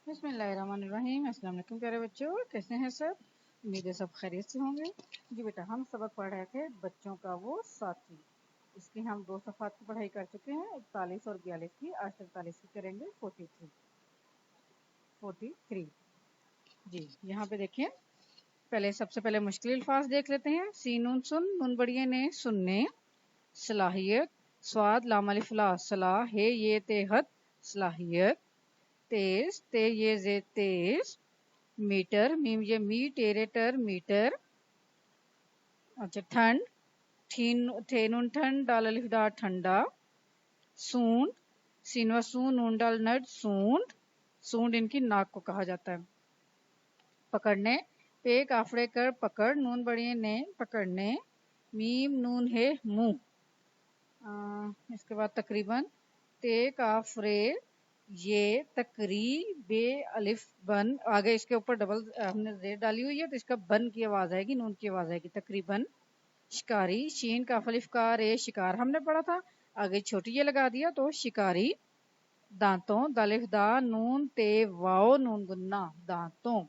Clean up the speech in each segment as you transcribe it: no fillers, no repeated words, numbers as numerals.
بسم اللہ الرحمن الرحیم۔ السلام علیکم پیارے بچوں، کیسے ہیں سب؟ امید ہے سب خیریت سے ہوں گے۔ جی بیٹا، ہم سبق پڑھ رہے تھے بچوں کا وہ ساتھی، اس کی ہم 2 صفحات کی پڑھائی کر چکے ہیں، 41 اور 42 کی۔ آج 43 کی کریں گے، 43۔ جی یہاں پہ دیکھیں، سب سے پہلے مشکل الفاظ دیکھ لیتے ہیں۔ سین سن، نون بڑیے نے سننے، صلاحیت، سواد لام الف لا صلاح ہے یہ تحت صلاحیت، تیز تے یہ زے تیز، میٹر میم یہ می ٹیرے ٹر میٹر، اچھا ٹھنڈ تھے نون ٹھنڈ ڈال الف ڈا ٹھنڈا، سونڈ سینوا سون نون ڈال نڈ سونڈ، سونڈ ان کی ناک کو کہا جاتا ہے۔ پکڑنے، پے کافڑے کر پکڑ، نون بڑیے نے پکڑنے، میم نون ہے منہ، اس کے بعد تقریباً، تے کافرے یہ تقریب الف بن، آگے اس کے اوپر ڈبل ہم نے زیر ڈالی ہوئی ہے تو اس کا بن کی آواز آئے گی، نون کی آواز آئے گی، تقریباً۔ شکاری، شین کاف الف کا رے شکار ہم نے پڑھا تھا، آگے چھوٹی یہ لگا دیا تو شکاری۔ دانتوں، دالف دا نون تے واؤ نون گنا دانتوں،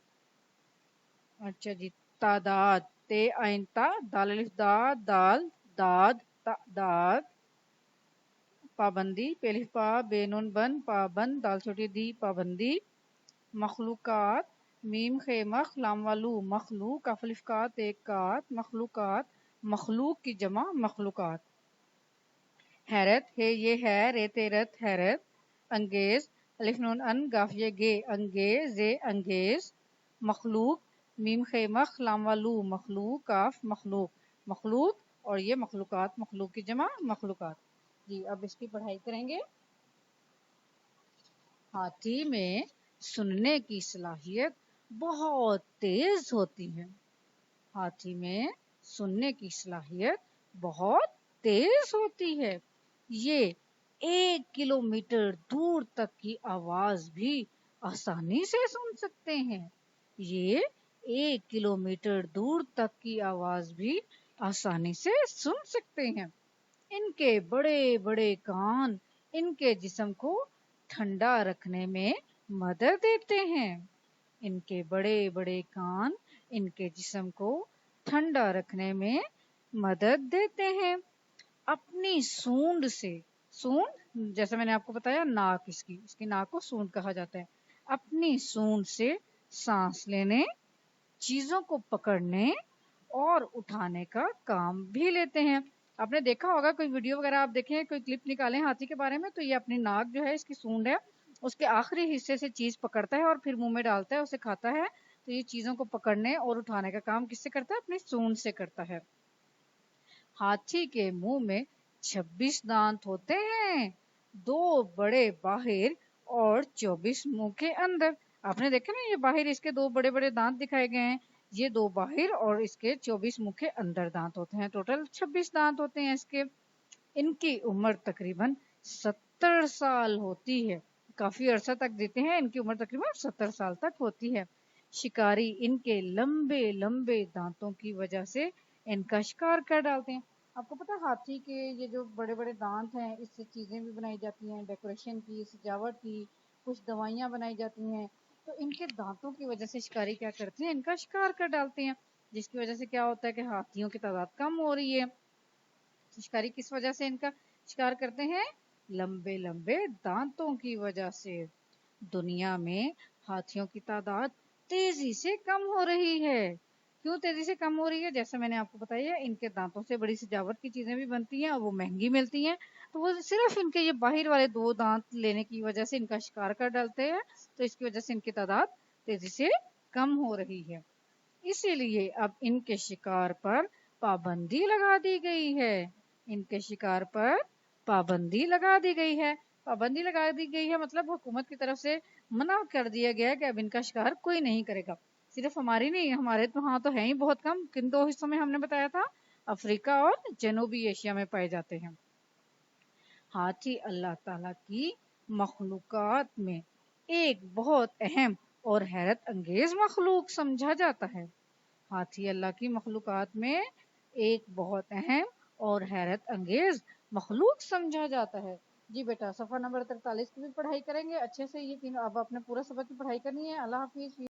اچھا جی۔ تعداد، تے آئنتا دال الف دا دال داد تعداد۔ پابندی، پہلف پا بے نون بن پابند دال چھوٹی دی پابندی۔ مخلوقات، میم خیمخ لام والو مخلوق کاف الف کا تے کات مخلوقات، مخلوق کی جمع مخلوقات۔ حیرت، ہے یہ ہے رے تیرت حیرت۔ انگیز، الف نون ان گاف یہ گے انگیز انگیز۔ مخلوق، میم خیمخ لام والو مخلوق کاف مخلوق مخلوق، اور یہ مخلوقات مخلوق کی جمع مخلوقات۔ جی اب اس کی پڑھائی کریں گے۔ ہاتھی میں سننے کی صلاحیت بہت تیز ہوتی ہے۔ ہاتھی میں سننے کی صلاحیت بہت تیز ہوتی ہے، یہ 1 کلومیٹر دور تک کی آواز بھی آسانی سے سن سکتے ہیں۔ یہ 1 کلومیٹر دور تک کی آواز بھی آسانی سے سن سکتے ہیں۔ ان کے بڑے بڑے کان ان کے جسم کو ٹھنڈا رکھنے میں مدد دیتے ہیں۔ ان کے بڑے بڑے کان ان کے جسم کو ٹھنڈا رکھنے میں مدد دیتے ہیں۔ اپنی سونڈ سے، سونڈ جیسے میں نے آپ کو بتایا ناک، اس کی ناک کو سونڈ کہا جاتا ہے۔ اپنی سونڈ سے سانس لینے، چیزوں کو پکڑنے اور اٹھانے کا کام بھی لیتے ہیں۔ آپ نے دیکھا ہوگا کوئی ویڈیو وغیرہ آپ دیکھیں، کوئی کلپ نکالیں ہاتھی کے بارے میں، تو یہ اپنی ناک جو ہے اس کی سونڈ ہے، اس کے آخری حصے سے چیز پکڑتا ہے اور پھر منہ میں ڈالتا ہے، اسے کھاتا ہے۔ تو یہ چیزوں کو پکڑنے اور اٹھانے کا کام کس سے کرتا ہے؟ اپنی سونڈ سے کرتا ہے۔ ہاتھی کے منہ میں 26 دانت ہوتے ہیں، 2 بڑے باہر اور 24 منہ کے اندر۔ آپ نے دیکھا نا، یہ باہر اس کے 2 بڑے بڑے دانت دکھائے گئے ہیں، یہ 2 باہر اور اس کے 24 منہ کے اندر دانت ہوتے ہیں، ٹوٹل 26 دانت ہوتے ہیں اس کے۔ ان کی عمر تقریباً 70 سال ہوتی ہے، کافی عرصہ تک جیتے ہیں، ان کی عمر تقریباً 70 سال تک ہوتی ہے۔ شکاری ان کے لمبے لمبے دانتوں کی وجہ سے ان کا شکار کر ڈالتے ہیں۔ آپ کو پتا ہاتھی کے یہ جو بڑے بڑے دانت ہیں، اس سے چیزیں بھی بنائی جاتی ہیں، ڈیکوریشن کی، سجاوٹ کی، کچھ دوائیاں بنائی جاتی ہیں۔ تو ان کے دانتوں کی وجہ سے شکاری کیا کرتے ہیں؟ ان کا شکار کر ڈالتے ہیں، جس کی وجہ سے کیا ہوتا ہے کہ ہاتھیوں کی تعداد کم ہو رہی ہے۔ شکاری کس وجہ سے ان کا شکار کرتے ہیں؟ لمبے لمبے دانتوں کی وجہ سے۔ دنیا میں ہاتھیوں کی تعداد تیزی سے کم ہو رہی ہے۔ کیوں تیزی سے کم ہو رہی ہے؟ جیسے میں نے آپ کو بتایا، ان کے دانتوں سے بڑی سجاوٹ کی چیزیں بھی بنتی ہیں اور وہ مہنگی ملتی ہیں، تو وہ صرف ان کے یہ باہر والے 2 دانت لینے کی وجہ سے ان کا شکار کر ڈالتے ہیں، تو اس کی وجہ سے ان کی تعداد تیزی سے کم ہو رہی ہے۔ اسی لیے اب ان کے شکار پر پابندی لگا دی گئی ہے۔ ان کے شکار پر پابندی لگا دی گئی ہے۔ پابندی لگا دی گئی ہے مطلب حکومت کی طرف سے منع کر دیا گیا ہے کہ اب ان کا شکار کوئی نہیں کرے گا۔ صرف ہماری نہیں، ہمارے تو ہاں تو ہیں ہی بہت کم، کن 2 حصوں میں ہم نے بتایا تھا، افریقہ اور جنوبی ایشیا میں پائے جاتے ہیں۔ ہاتھی اللہ تعالیٰ کی مخلوقات میں ایک بہت اہم اور حیرت انگیز مخلوق سمجھا جاتا ہے۔ ہاتھی اللہ کی مخلوقات میں ایک بہت اہم اور حیرت انگیز مخلوق سمجھا جاتا ہے۔ جی بیٹا صفحہ نمبر 43 کی بھی پڑھائی کریں گے اچھے سے، یہ تینوں اب اپنے پورا سبق کی پڑھائی کرنی ہے۔ اللہ حافظ۔